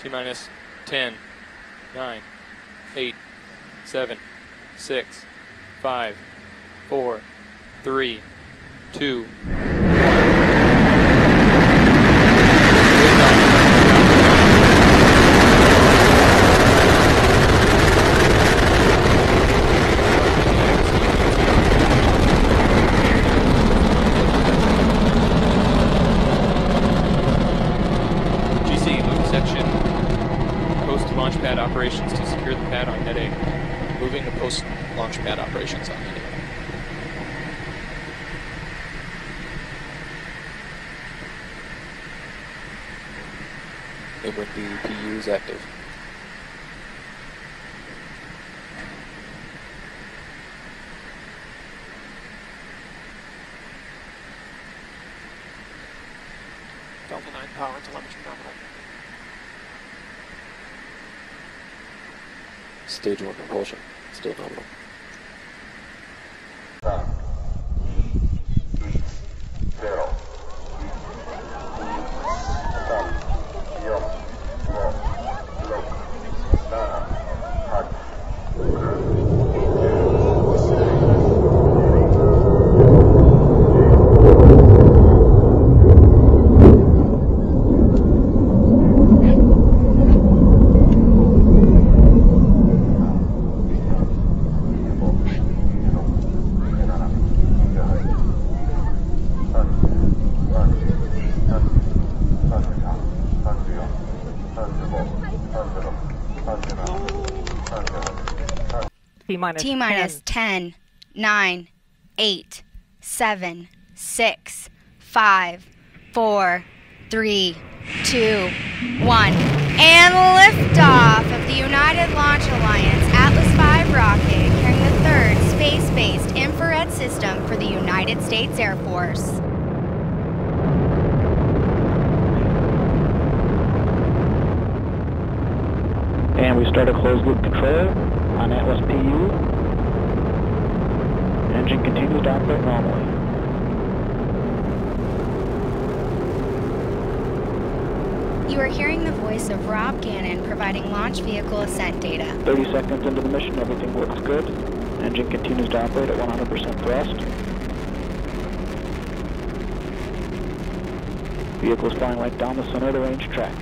T-minus 10, 9, 8, 7, 6, 5, 4, 3, 2, launch pad operations to secure the pad on net A. Moving to post-launch pad operations on net A. And when the PU is active. Delta 9 power and telemetry nominal. Stage 1 propulsion, still nominal. T-minus 10, 9, 8, 7, 6, 5, 4, 3, 2, 1. And liftoff of the United Launch Alliance Atlas V rocket carrying the third space-based infrared system for the United States Air Force. And we start a closed-loop control on Atlas PU. Engine continues to operate normally. You are hearing the voice of Rob Gannon providing launch vehicle ascent data. 30 seconds into the mission, everything looks good. Engine continues to operate at 100% thrust. Vehicle is flying right down the center of the range track.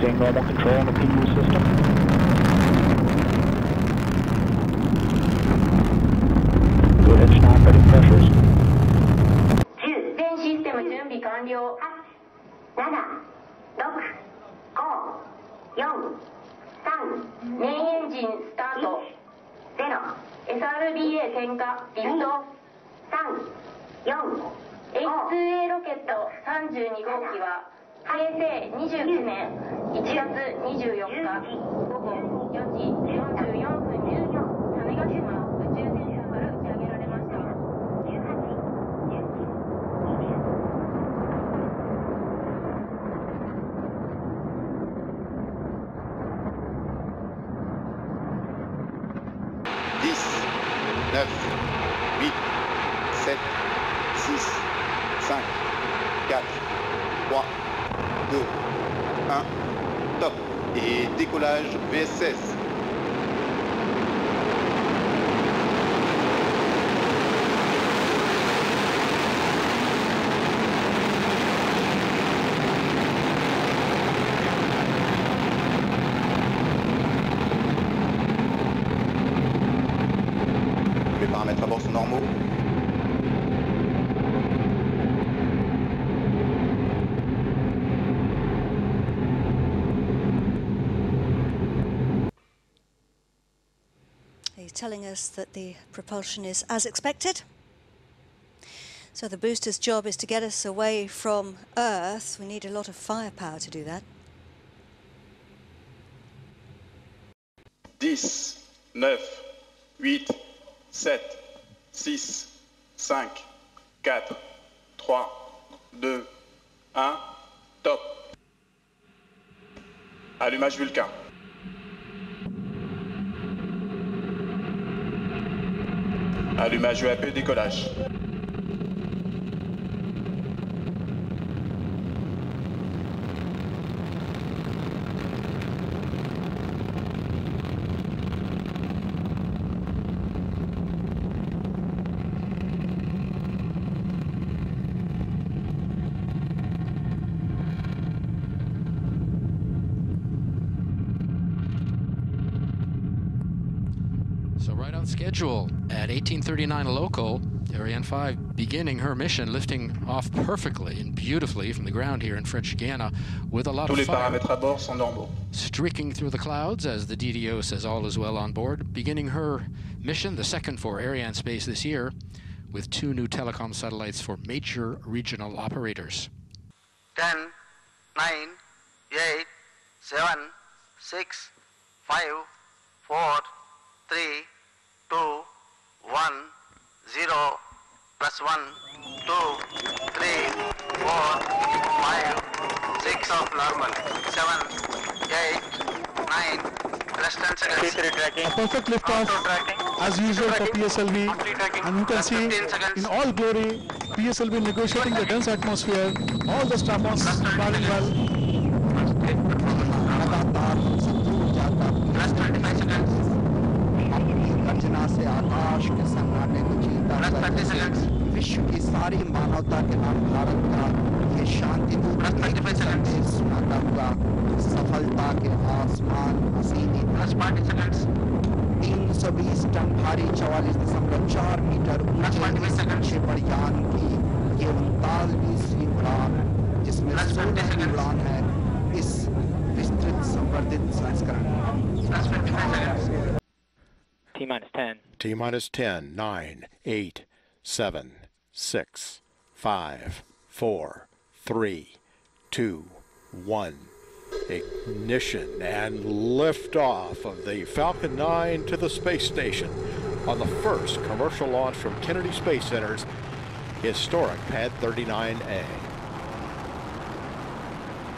Seeing normal control on the PU system. Good engine operating pressures. 10全システム準備完了。7、6、5、4、3、メインエンジンスタート。0、SRBA 点火、リフト。3、4、h-IIa ロケット32号機は平成29年1月24日午後4時44分に種子島宇宙センターから打ち上げられました。Top et décollage VSS. Les paramètres à bord sont normaux. Telling us that the propulsion is as expected. So the booster's job is to get us away from Earth. We need a lot of firepower to do that. 10, 9, 8, 7, 6, 5, 4, 3, 2, 1, top. Allumage Vulcain. Allumage EAP, décollage. schedule at 18:39 local. Ariane 5 beginning her mission, lifting off perfectly and beautifully from the ground here in French Guiana with a lot Tous of les fire. paramètres à bord sont normaux. Streaking through the clouds as the DDO says all is well on board. Beginning her mission, the second for Arianespace this year, with 2 new telecom satellites for major regional operators. 10, 9, 8, 7, 6, 5, 4, 3, 2, 1, 0, plus 1, 2, 3, 4, 5, 6 of normal, 7, 8, 9, plus 10 seconds. A perfect liftoff, as usual for PSLV, and you can see in all glory, PSLV negotiating the dense atmosphere, all the strap-ons flying well. Plus 25 seconds. Plus 30 seconds. विश्व की सारी मानवता के नाम भारत का ये शांति दूत सुनाता हुआ सफलता के आसमान हसीनी Plus 40 seconds. 320 टन भारी 44.4 मीटर ऊंचे प्रयाण की ये 39वीं उड़ान है जिसमें 16वीं उड़ान है इस विस्तृत संवर्धित संस्करण। Plus 55 seconds. T-minus 10. T-minus 10, 9, 8, 7, 6, 5, 4, 3, 2, 1. Ignition and liftoff of the Falcon 9 to the space station on the first commercial launch from Kennedy Space Center's historic Pad 39A.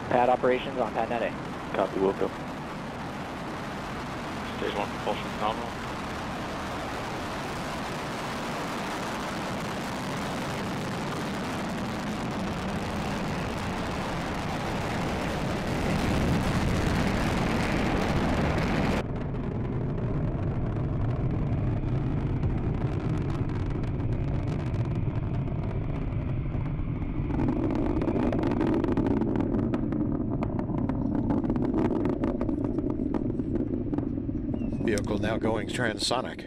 Pad operations on Pad Net A. Copy, Wilco. Stage 1 propulsion nominal. Vehicle now going transonic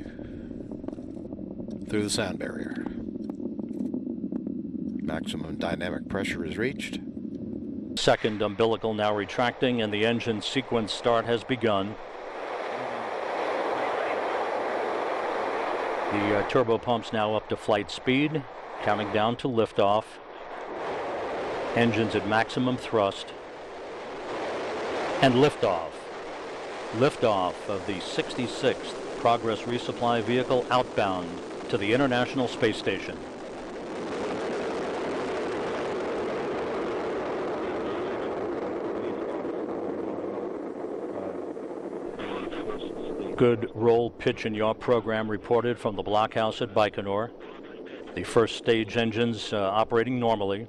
through the sound barrier. Maximum dynamic pressure is reached. Second umbilical now retracting and the engine sequence start has begun. The turbo pumps now up to flight speed, counting down to liftoff. Engines at maximum thrust. And liftoff. Liftoff of the 66th Progress resupply vehicle outbound to the International Space Station. Good roll, pitch, and yaw program reported from the blockhouse at Baikonur. The first stage engines operating normally.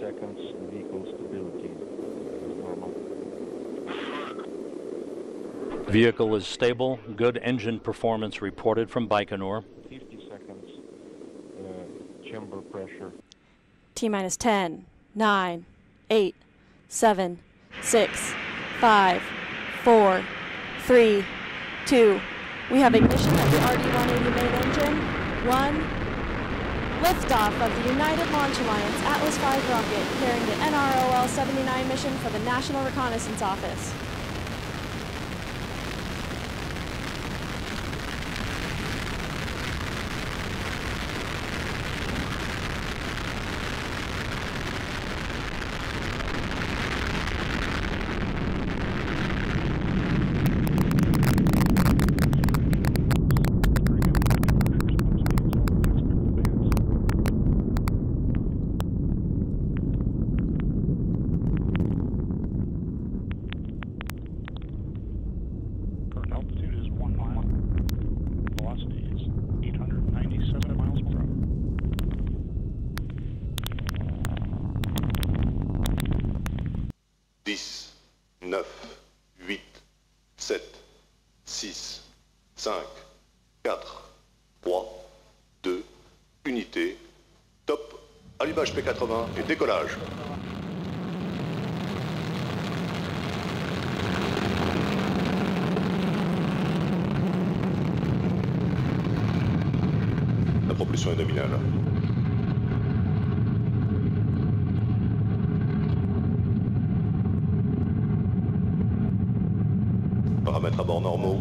Seconds, vehicle stability is normal. Vehicle is stable. Good engine performance reported from Baikonur. 50 seconds, chamber pressure. T-minus 10, 9, 8, 7, 6, 5, 4, 3, 2. We have ignition of the RD-180 main engine. 1. Liftoff of the United Launch Alliance Atlas V rocket carrying the NROL-79 mission for the National Reconnaissance Office. P80 et décollage. Pression est nominale. Paramètres à bord normaux.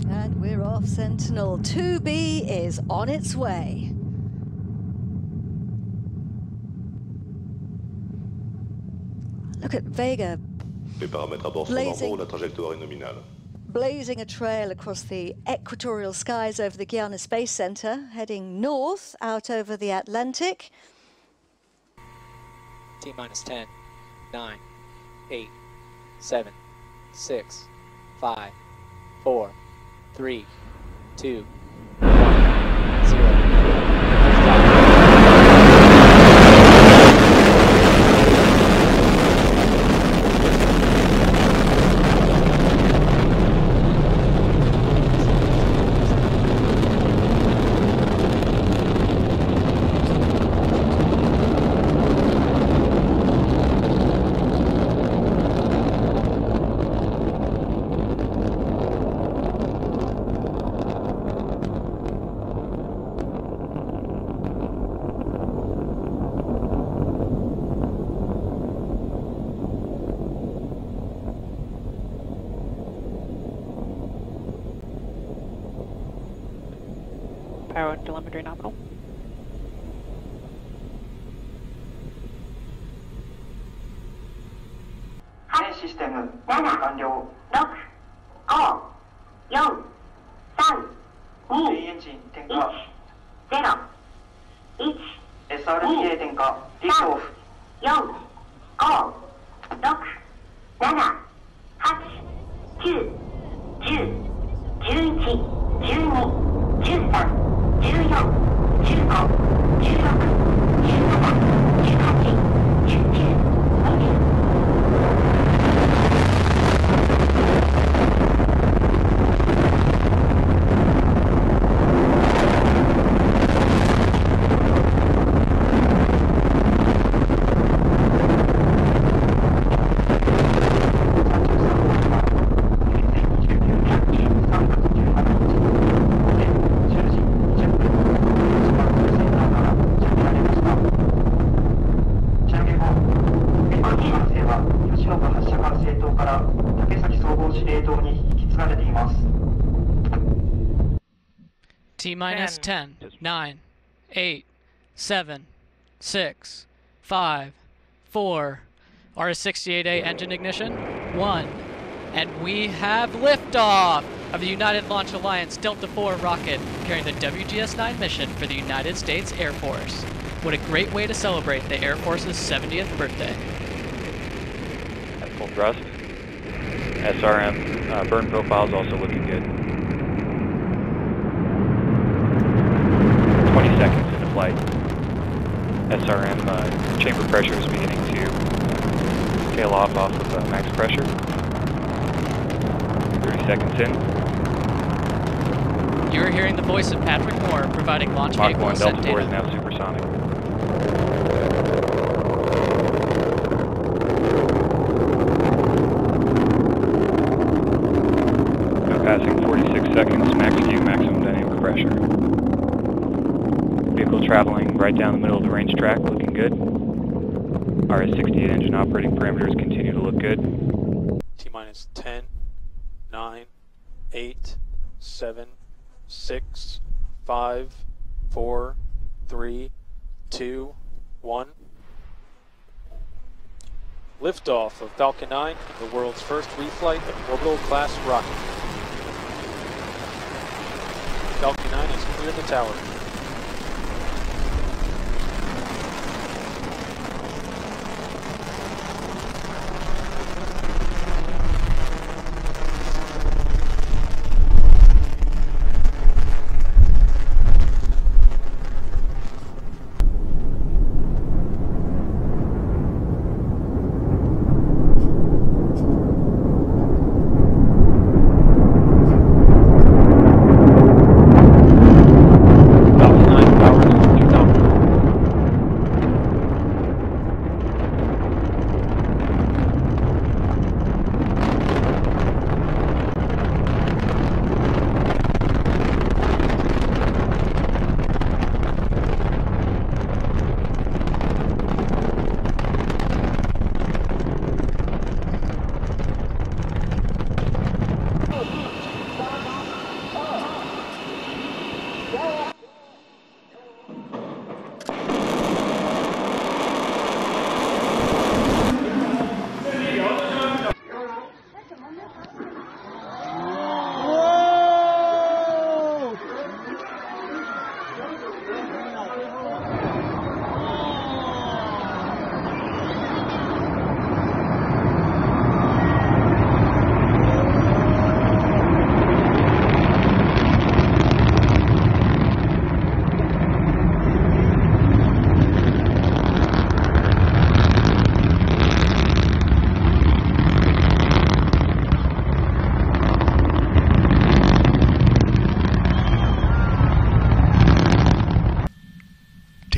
And we're off. Sentinel 2B is on its way. Look at Vega. Les paramètres à bord sont normaux, la trajectoire est nominale. Blazing a trail across the equatorial skies over the Guiana Space Center, heading north out over the Atlantic. T-minus 10, 9, 8, 7, 6, 5, 4, 3, 2, 1, 0. Power and telemetry nominal. System 7、完了。 6、5、4、3、2、エンジン点火。 0、1、 SRTA 点火。リフトオフ。 4、5、6、7、8、9、10、11、12、13、14、15、16、17、18、19、20。T-minus 10, 9, 8, 7, 6, 5, 4, RS-68A engine ignition, 1, and we have liftoff of the United Launch Alliance Delta IV rocket carrying the WGS-9 mission for the United States Air Force. What a great way to celebrate the Air Force's 70th birthday. At full thrust. SRM burn profile is also looking good. 20 seconds into flight. SRM chamber pressure is beginning to tail off of max pressure. 30 seconds in. You're hearing the voice of Patrick Moore providing launch vehicle Mach 1 ascent Delta 4 is data. now supersonic. Now passing 46 seconds, max Q, maximum dynamic pressure. Vehicle traveling right down the middle of the range track, looking good. RS-68 engine operating parameters continue to look good. T-minus 10, 9, 8, 7, 6, 5, 4, 3, 2, 1. Liftoff of Falcon 9, the world's first reflight of orbital class rocket. Falcon 9 has cleared the tower.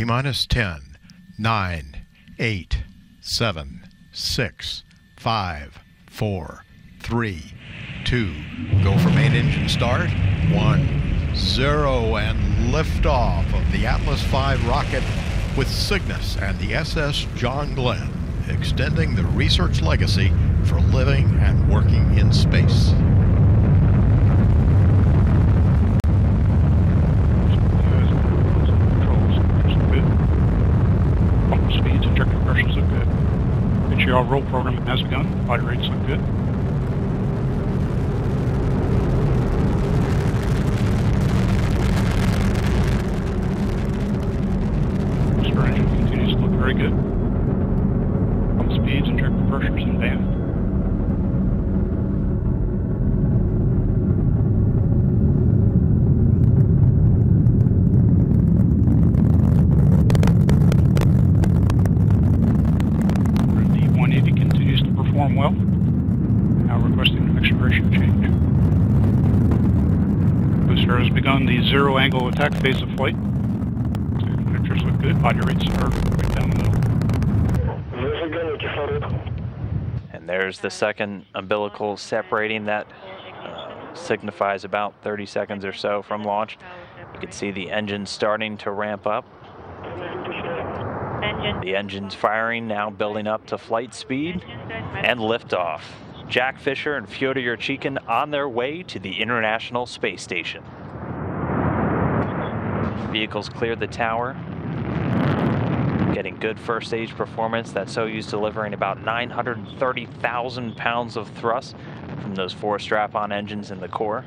T-minus 10, 9, 8, 7, 6, 5, 4, 3, 2. Go for main engine start. 1, 0, and liftoff of the Atlas V rocket with Cygnus and the SS John Glenn, extending the research legacy for living and working in space. Speeds and trajectory pressures look good. HIIa roll program has begun. Body rates look good. Booster engine continues to look very good. Pump speeds and trajectory pressures in band. Well, now requesting an acceleration change. Booster has begun the zero angle attack phase of flight. Pictures look good, body rates are right down the middle. And there's the second umbilical separating. That signifies about 30 seconds or so from launch. You can see the engine starting to ramp up. The engine's firing, now building up to flight speed, and liftoff. Jack Fisher and Fyodor Yurchikhin on their way to the International Space Station. Vehicles cleared the tower, getting good first stage performance. That Soyuz delivering about 930,000 pounds of thrust from those 4 strap-on engines in the core.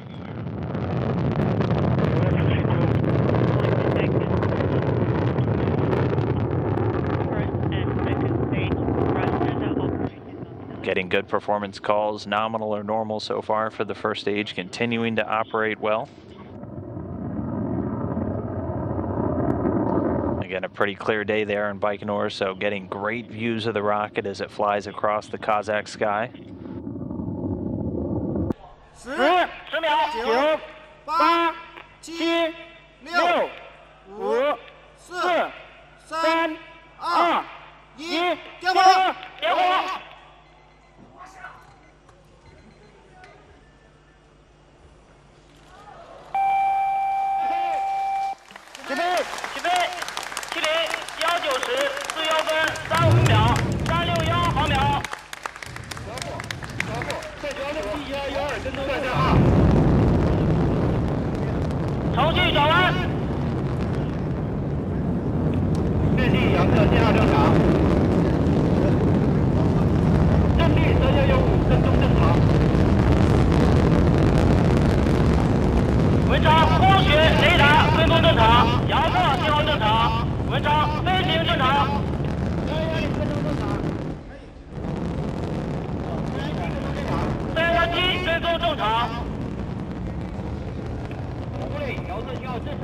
Getting good performance calls, nominal or normal so far for the first stage, continuing to operate well. Again, a pretty clear day there in Baikonur, so getting great views of the rocket as it flies across the Kazakh sky. 10, 10秒，9、8、7、6、5、4、3、2、1，点火！点火！ 起飞！起飞！起飞！10:90，4月份35秒，361毫秒。再调整112跟踪再见啊！程序转弯。电力扬克信号正常。阵地3115跟踪正常。文昌光学雷达跟踪正常，扬克信号正常，文昌飞行正常。317跟踪正常。无类遥测信号正常。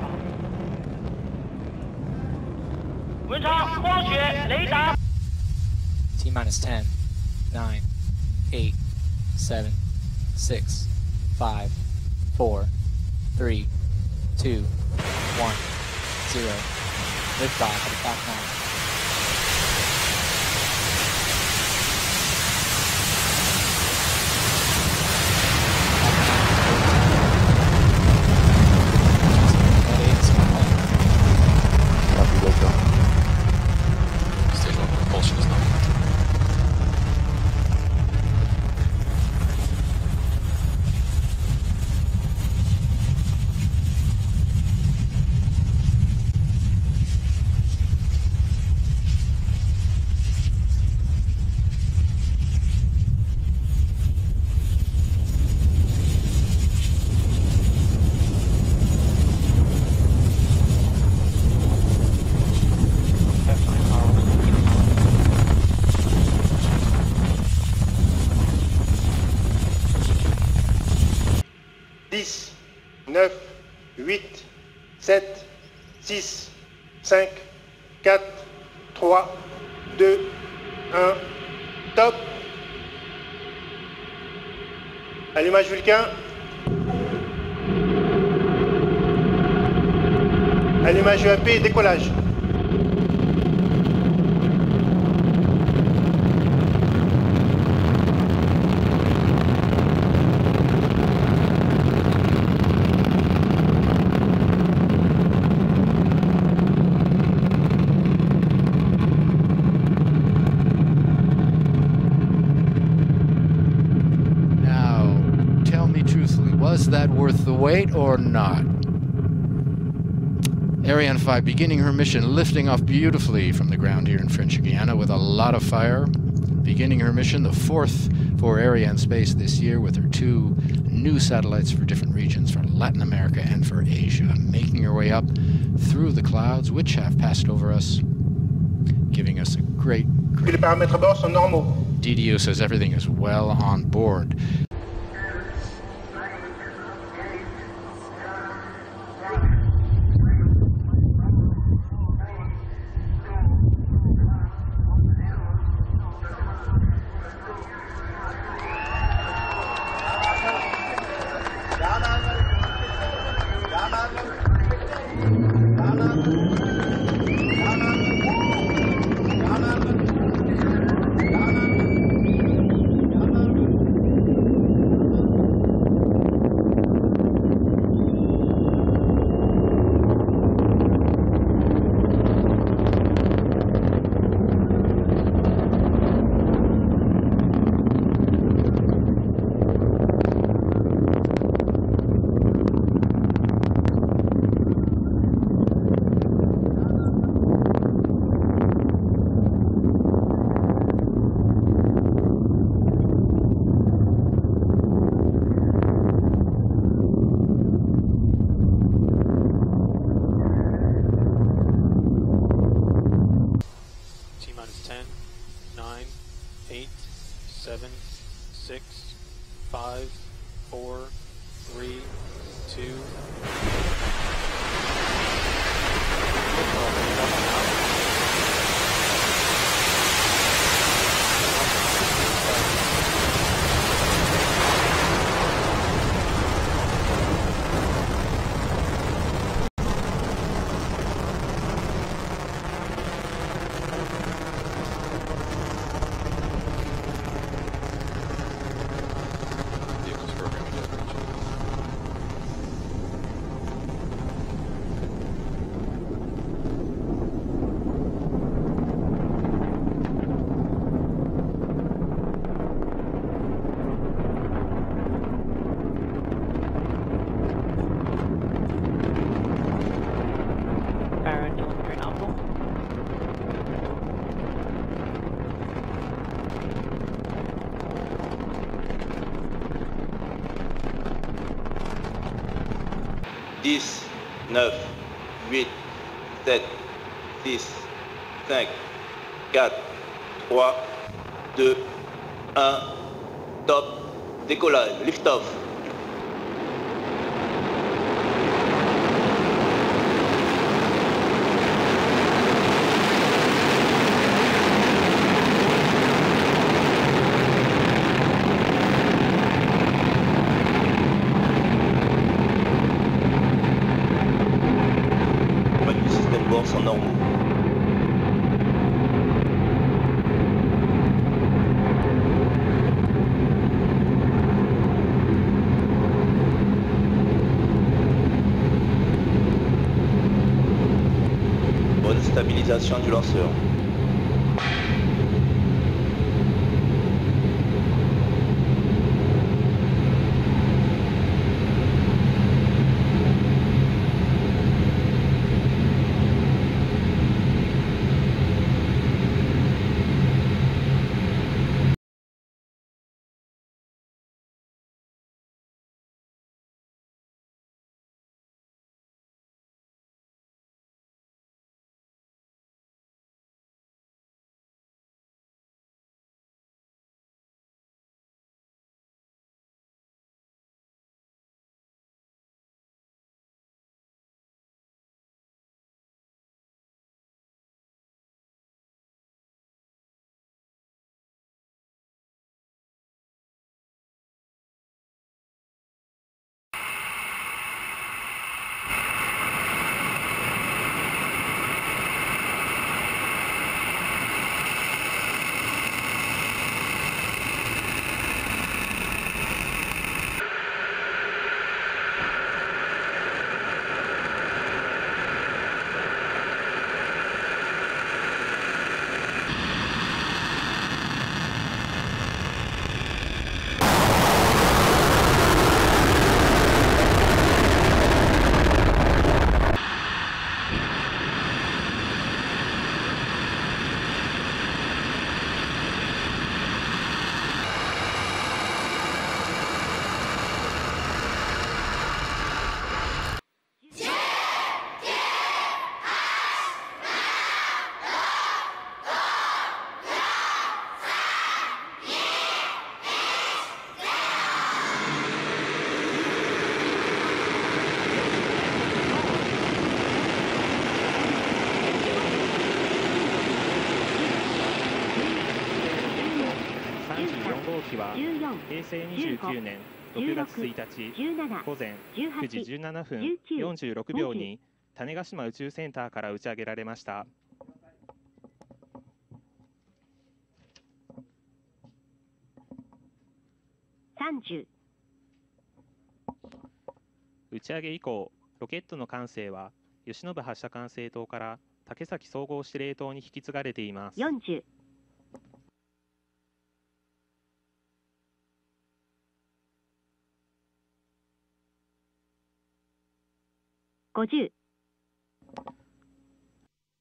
文昌光学雷达。T-minus 10, 9, 8, 7, 6, 5, 4, 3, 2, 1, 0. Liftoff at Falcon 9. Copy, Vega. Stage 1 propulsion is not. Dix, 9, 8, 7, 6, 5, 4, 3, 2, 1, top. Allumage Vulcain. Allumage EAP, décollage. Was that worth the wait or not? Ariane 5 beginning her mission, lifting off beautifully from the ground here in French Guiana with a lot of fire. Beginning her mission, the fourth for Arianespace this year, with her 2 new satellites for different regions, for Latin America and for Asia, making her way up through the clouds, which have passed over us, giving us a great DDO says everything is well on board. T-minus 10, 9, 8, 7, 6, 5, 4, 3, 2. Dix, 9, 8, 7, 6, 5, 4, 3, 2, 1, top, décollage, liftoff. Sont normaux. Bonne stabilisation du lanceur. 日は平成29年6月1日午前9時17分46秒に種子島宇宙センターから打ち上げられました。30。打ち上げ以降、ロケットの管制は吉延発射管制塔から竹崎総合司令塔に引き継がれています。40。50。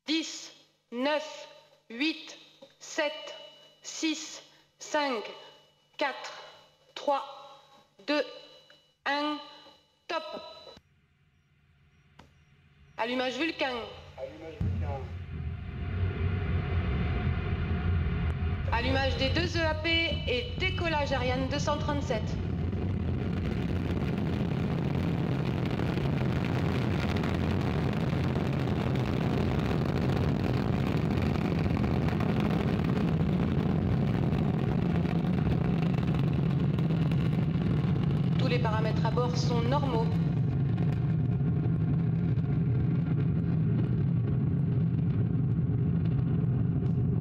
10, 9, 8, 7, 6, 5, 4, 3, 2, 1, top. Allumage Vulcain. Allumage des 2 EAP et décollage Ariane 237. Tous les paramètres à bord sont normaux.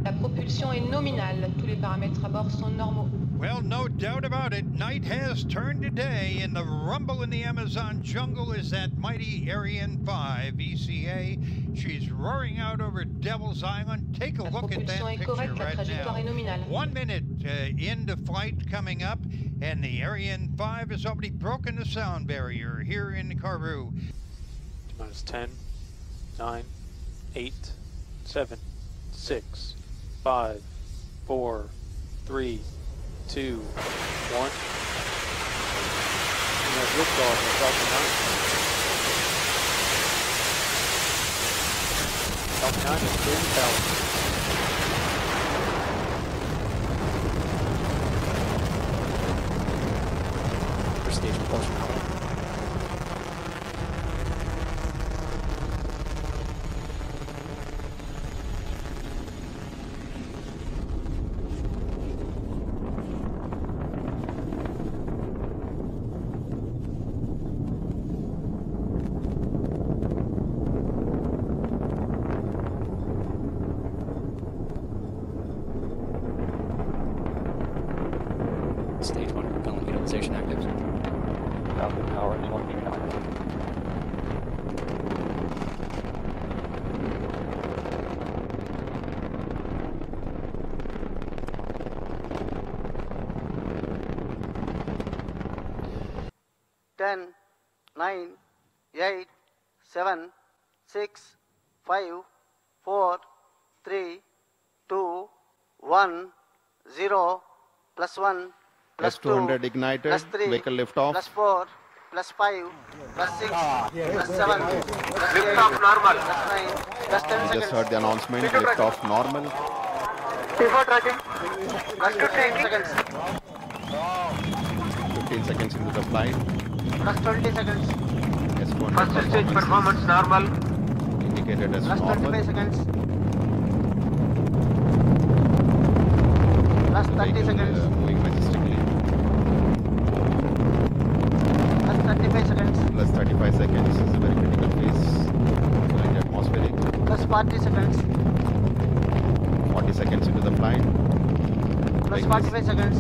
La propulsion est nominale. Tous les paramètres à bord sont normaux. Well, no doubt about it. Night has turned to day, and the rumble in the Amazon jungle is that mighty Ariane 5 ECA. She's roaring out over Devil's Island. Take a look at that picture right now. 1 minute into flight coming up, and the Ariane 5 has already broken the sound barrier here in Karoo. Minus 10, 9, 8, 7, 6, 5, 4, 3, 2, 1. And there's liftoff of Falcon 9. Falcon 9 is clear to balance. First stage propulsion power. Stage 1 propellant utilization active. Falcon power telemetry active. Ten, 9, 8, 7, 6, 5, 4, 3, 2, 1, 0, plus 1, plus 2, S200 igniter, plus 3, vehicle liftoff. plus 4, plus 5, plus 6, plus 7, plus 8, Liftoff normal. plus 9, plus 10 You seconds. just heard the announcement, liftoff normal. Before tracking, plus 15 seconds, 15 seconds into the flight. plus 20 seconds, S200 First stage performance normal. indicated as plus normal. 25 seconds, plus 30 Vehicle, seconds, moving majestically. plus 35 seconds, Plus 35 seconds is a very critical phase. Going atmospheric. plus 40 seconds, 40 seconds into the flight. plus Vehicle is 45 seconds,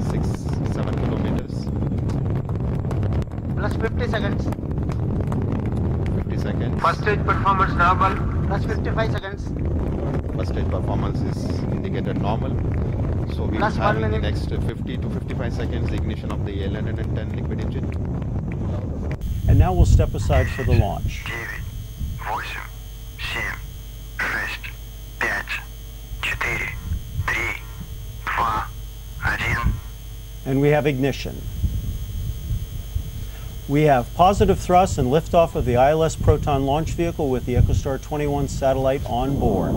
6-7 kilometers. plus 50 seconds, 50 seconds. First stage performance normal. plus 55 seconds, First stage performance is indicated normal. So we will Plus have 1 in the minute. next 50 to 55 seconds the ignition of the L110 liquid engine. And now we'll step aside for the launch. 8, 7, 6, 5, 4, 3, 2, 1. And we have ignition. We have positive thrust and liftoff of the ILS Proton launch vehicle with the Echostar 21 satellite on board.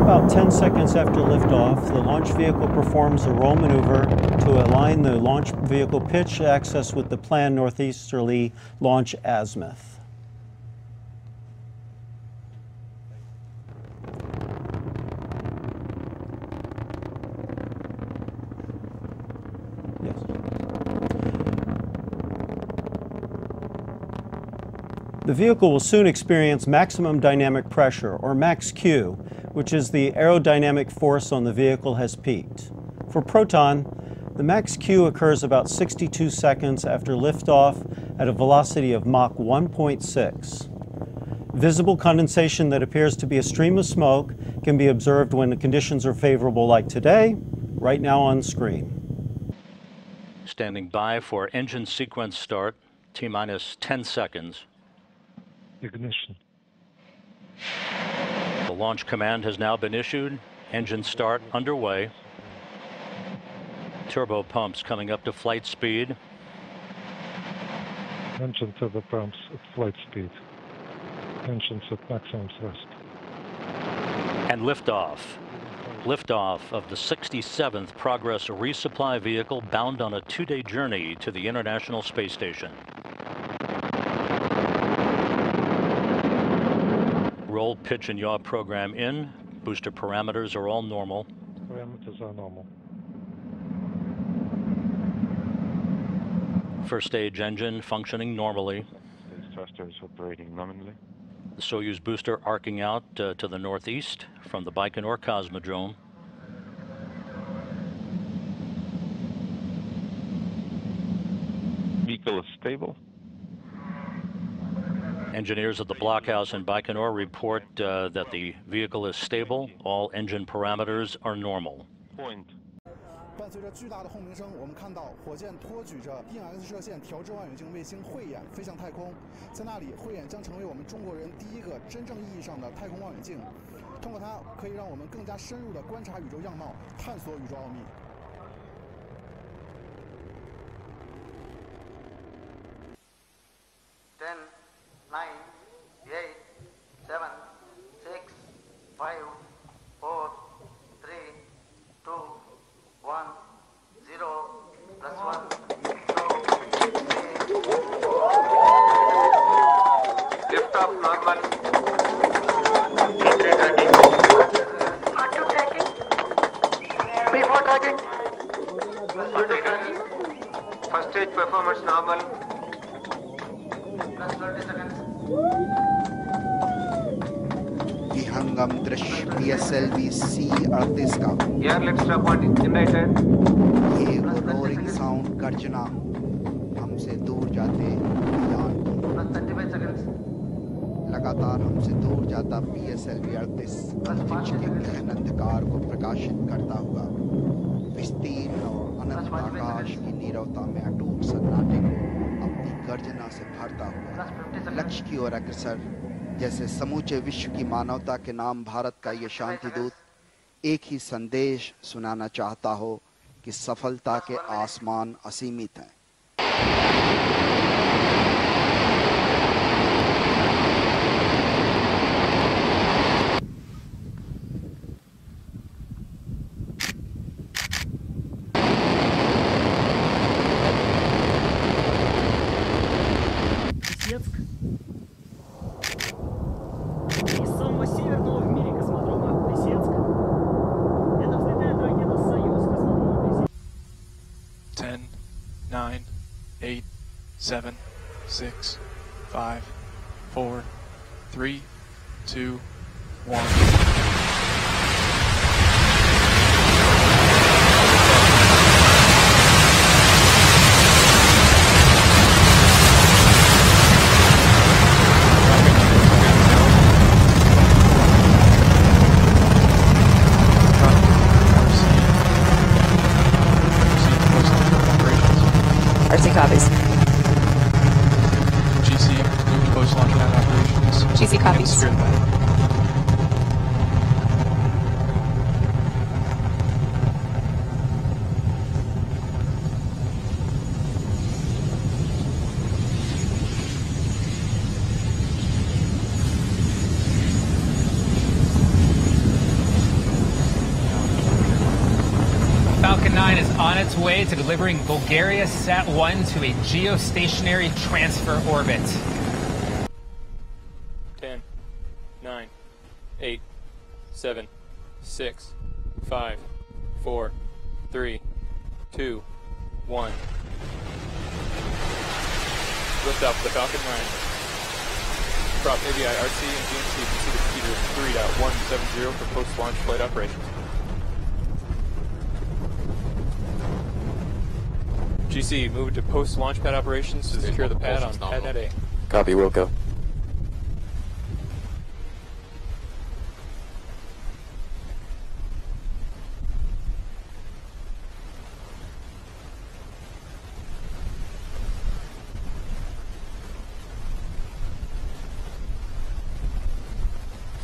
About 10 seconds after liftoff, the launch vehicle performs a roll maneuver to align the launch vehicle pitch axis with the planned northeasterly launch azimuth. The vehicle will soon experience maximum dynamic pressure, or max Q, which is the aerodynamic force on the vehicle has peaked. For Proton, the max Q occurs about 62 seconds after liftoff at a velocity of Mach 1.6. Visible condensation that appears to be a stream of smoke can be observed when the conditions are favorable like today, right now on screen. Standing by for engine sequence start, T-minus 10 seconds. Ignition. The launch command has now been issued. Engine start underway. Turbo pumps coming up to flight speed. Engine turbo pumps at flight speed. Engines at maximum thrust. And liftoff. Liftoff of the 67th Progress resupply vehicle bound on a 2-day journey to the International Space Station. Roll, pitch, and yaw program in. Booster parameters are all normal. Parameters are normal. First stage engine functioning normally. Stage thruster is operating nominally. The Soyuz booster arcing out to the northeast from the Baikonur Cosmodrome. Vehicle is stable. Engineers at the blockhouse in Baikonur report that the vehicle is stable. All engine parameters are normal. Point. 伴随着巨大的轰鸣声，我们看到火箭托举着 EMX 射线调制望远镜卫星慧眼飞向太空。在那里，慧眼将成为我们中国人第一个真正意义上的太空望远镜。通过它，可以让我们更加深入地观察宇宙样貌，探索宇宙奥秘。10, 9, 8, 7, 6, 5, 4, 3, 2, 1, 0, +1, 2, 3. Liftoff normal. Before tracking. First stage performance normal. +20 seconds. विहंगम दृश्य PSLV C38 का airlift स्ट्रप point generated ये roaring sound गर्जना हमसे दूर जाते यान 35 seconds लगातार हमसे दूर जाता PSLV-38 अंतरिक्ष के गहन अंधकार को प्रकाशित करता हुआ विस्तीर्ण और अनंत आकाश की नीरवता में अटूट सन्नाटे को अपनी गर्जना से भरता हुआ लक्ष्य की ओर अग्रसर जैसे समूचे विश्व की मानवता के नाम भारत का ये शांति दूत एक ही संदेश सुनाना चाहता हो कि सफलता के आसमान असीमित हैं। Из самого северного в мире космодрома Плесецк. Это взлетает ракета «Союз» космодрома Плесецк. 10, 9, 8, 7, 6, 5, 4, 3, 2, 1. RC copies. GC, post-launch pad operations. GC copies. Secure the pad. Falcon 9 is on its way to delivering Bulgaria Sat-1 to a geostationary transfer orbit. 10, 9, 8, 7, 6, 5, 4, 3, 2, 1. Lift off the Falcon 9. Prop AVI RC and GMC proceed to computer 3.170 for post-launch flight operations. GC, move to post-launch pad operations to secure the pad on PadNet A. Copy, Wilco.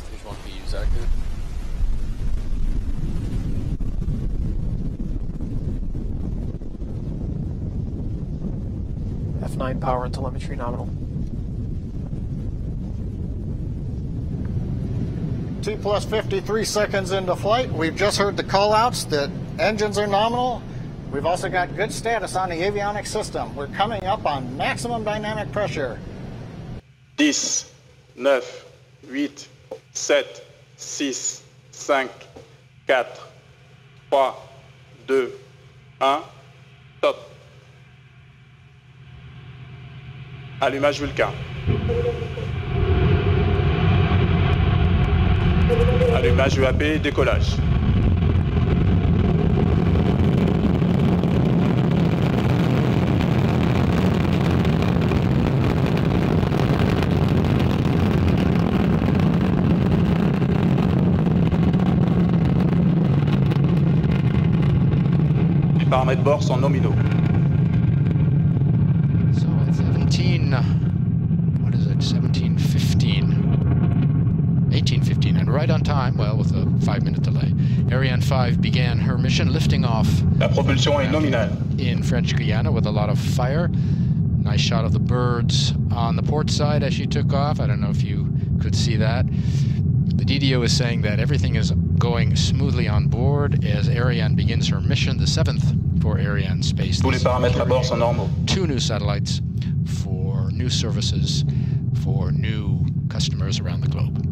Stage 1B is active. F9 power and telemetry nominal. T plus 53 seconds into flight. We've just heard the call-outs that engines are nominal. We've also got good status on the avionics system. We're coming up on maximum dynamic pressure. 10, 9, 8, 7, 6, 5, 4, 3, 2, 1, top. Allumage Vulcain. Allumage EAP, décollage. Les paramètres bord sont nominaux. So at 18:15, and right on time, well, with a 5-minute delay. Ariane 5 began her mission, lifting off La propulsion est nominale. in French Guiana with a lot of fire. Nice shot of the birds on the port side as she took off. I don't know if you could see that. The DDO is saying that everything is going smoothly on board as Ariane begins her mission, the 7th for Ariane Space. Tous les paramètres à bord sont normaux. 2 new satellites for new services for new customers around the globe.